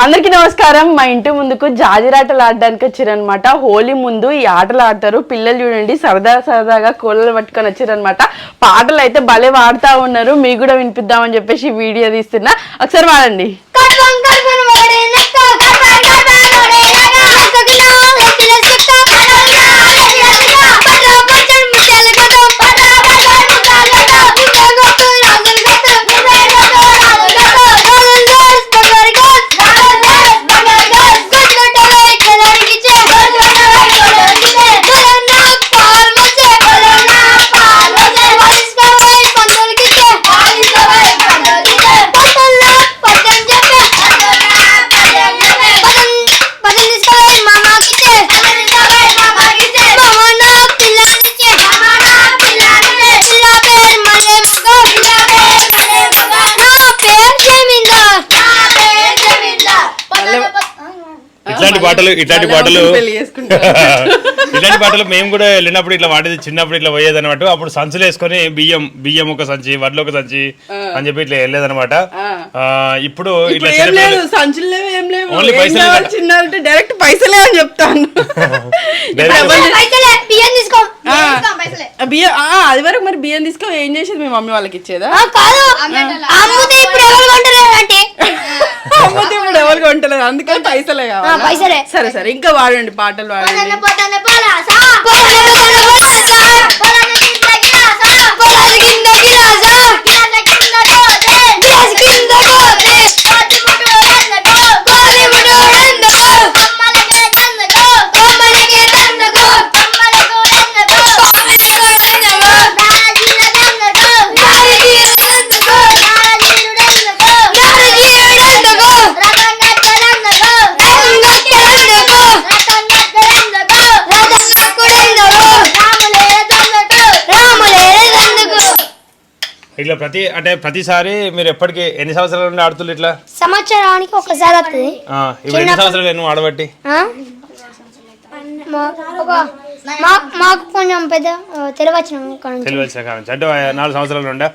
అందరికీ నమస్కారం. మా ఇంటి ముందుకు జాజిరాటలు ఆడడానికి వచ్చారనమాట. హోలీ ముందు ఈ ఆటలు ఆడతారు పిల్లలు. చూడండి, సరదాగా కోళ్ళలు పట్టుకొని వచ్చారనమాట. పాటలు అయితే భలే వాడుతా ఉన్నారు. మీకు కూడా వినిపిద్దామని చెప్పేసి వీడియో తీస్తున్నా. ఒకసారి వాడండి. ఇట్లాంటి పాటలు మేము కూడా వెళ్ళినప్పుడు ఇట్లా వాడేది. చిన్నప్పుడు ఇట్లా పోయేది అనమాట. అప్పుడు సంచులు వేసుకొని బియ్యం ఒక సంచి, వడ్లు ఒక సంచి అని చెప్పి ఇట్లా వెళ్ళేది అనమాట. ఇప్పుడు ఇట్లా ఓన్లీ పైసలు, డైరెక్ట్ పైసలే అని చెప్తాను. అది వరకు మరి బియ్యం తీసుకో ఏం చేసేది? మీ మమ్మీ వాళ్ళకి ఇచ్చేదా? ఇప్పుడు ఎవరికి వంటలేదు, అందుకని పైసలే కావాలి. సరే సరే, ఇంకా వాడండి, పాటలు వాడండి. ఇట్లా ప్రతిసారి మీరు ఎప్పటికి ఎన్ని సంవత్సరాల నుండి ఆడుతున్నారు? ఇట్లా సంవత్సరానికి ఒకసారి వస్తుంది. ఇప్పుడు ఎన్ని సంవత్సరాలు నువ్వు ఆడబట్టి? మాకు కొంచెం పెద్ద తెలివచ్చిన అంటే 4 సంవత్సరాల నుండి.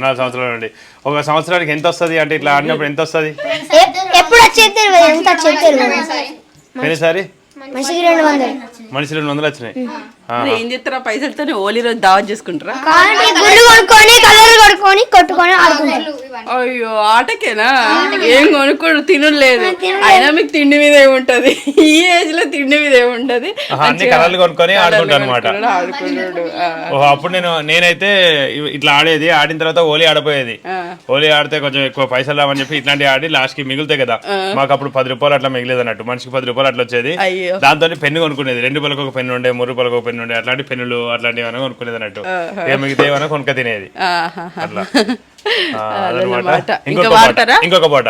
4 సంవత్సరాల నుండి. ఒక సంవత్సరానికి ఎంత వస్తుంది? అంటే ఇట్లా ఆడినప్పుడు ఎంత వస్తుంది? ఎప్పుడు వచ్చేది ఎంత వచ్చేది? ఎన్నిసారి? మనిషికి 200. మనిషి 200 వచ్చినాయి. ఏం చేస్తారా పైసలతో? హోలీ రోజు దావత్ చేసుకుంటారా? కొట్టుకొని ఆడుకుంటారు. అయ్యో, ఆటకేనా? ఏం కొనుక్కోడు, తినలేదు. అయినా మీకు తిండి మీద ఏముంటది? ఈ ఏజ్ లో తిండి మీద ఏముంటది? అన్ని కలర్లు కొనుక్కొని ఆడుకుంటా అనమాట. అప్పుడు నేనైతే ఇట్లా ఆడేది. ఆడిన తర్వాత హోలీ ఆడపోయేది. హోలీ ఆడితే కొంచెం ఎక్కువ పైసలు రావని చెప్పి ఇట్లాంటివి ఆడి లాస్ట్ కి మిగులుతాయి కదా. మాకు అప్పుడు 10 రూపాయలు అట్లా మిగిలేదు అన్నట్టు. మనిషికి 10 రూపాయలు అట్లా వచ్చేది. దాంతో పెన్ను కొనుక్కునేది. 2 రూపాయలకు ఒక పెన్ను ఉండే, 3 రూపాయలకు ఒక పెన్ను ఉండే. అట్లాంటి పెన్నులు అట్లాంటివి ఏమైనా కొనుక్కునేది అన్నట్టు. మిగతా ఏమైనా కొనుక్క తినేది అట్లా. ఇంకొక పాట.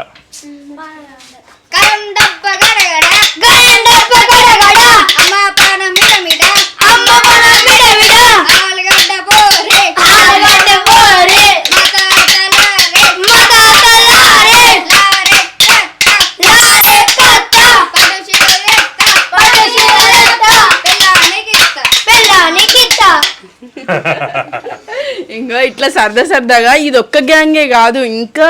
ఇంకా ఇట్లా సరదాగా ఇది ఒక్క గ్యాంగే కాదు, ఇంకా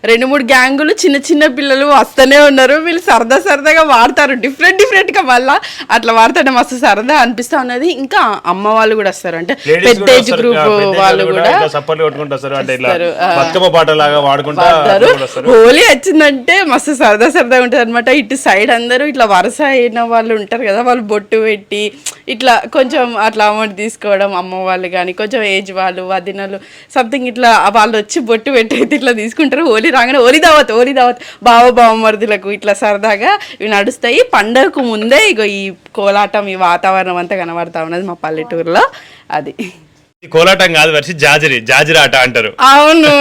2-3 గ్యాంగులు చిన్న పిల్లలు వస్తూనే ఉన్నారు. వీళ్ళు సరదాగా వాడతారు, డిఫరెంట్ గా. మళ్ళా అట్లా వాడతాడు, మస్తు సరదా అనిపిస్తా ఉన్నది. ఇంకా అమ్మ వాళ్ళు కూడా వస్తారు, అంటే పెద్ద ఏజ్ గ్రూప్ వాళ్ళు కూడా వాడతారు. హోలీ వచ్చిందంటే మస్తు సరదాగా ఉంటది అనమాట. ఇటు సైడ్ అందరూ ఇట్లా వరుస అయిన వాళ్ళు ఉంటారు కదా, వాళ్ళు బొట్టు పెట్టి ఇట్లా కొంచెం అట్లా అమౌంట్ తీసుకోవడం. అమ్మ వాళ్ళు కానీ కొంచెం ఏజ్ వాళ్ళు, వదినలు సంథింగ్ ఇట్లా వాళ్ళు వచ్చి బొట్టు పెట్టి ఇట్లా తీసుకుంటారు. హోలీ రాగానే హోలీ దావత్ బావమరుదులకు ఇట్లా సరదాగా ఇవి నడుస్తాయి. పండగకు ముందే ఇగో ఈ కోలాటం, ఈ వాతావరణం అంతా కనబడతా ఉన్నది మా పల్లెటూరులో. అది కోలాటం కాదు, వర్షి జాజిరాట అంటారు. అవును,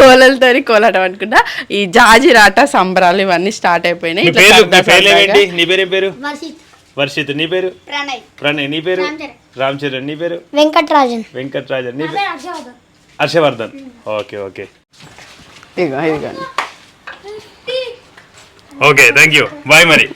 కోలలతో కోలాటం అనుకుంటా. ఈ జాజిరాట సంబరాలు ఇవన్నీ స్టార్ట్ అయిపోయినాయి. నీ పేరు? వర్షిత్. నీ పేరు? ప్రణయ్. నీ పేరు? రామ్ చరణ్. నీ పేరు? వెంకట్రాజన్. నీ పేరు? Harshavardhan. Okay okay, thank you. Bye మరి.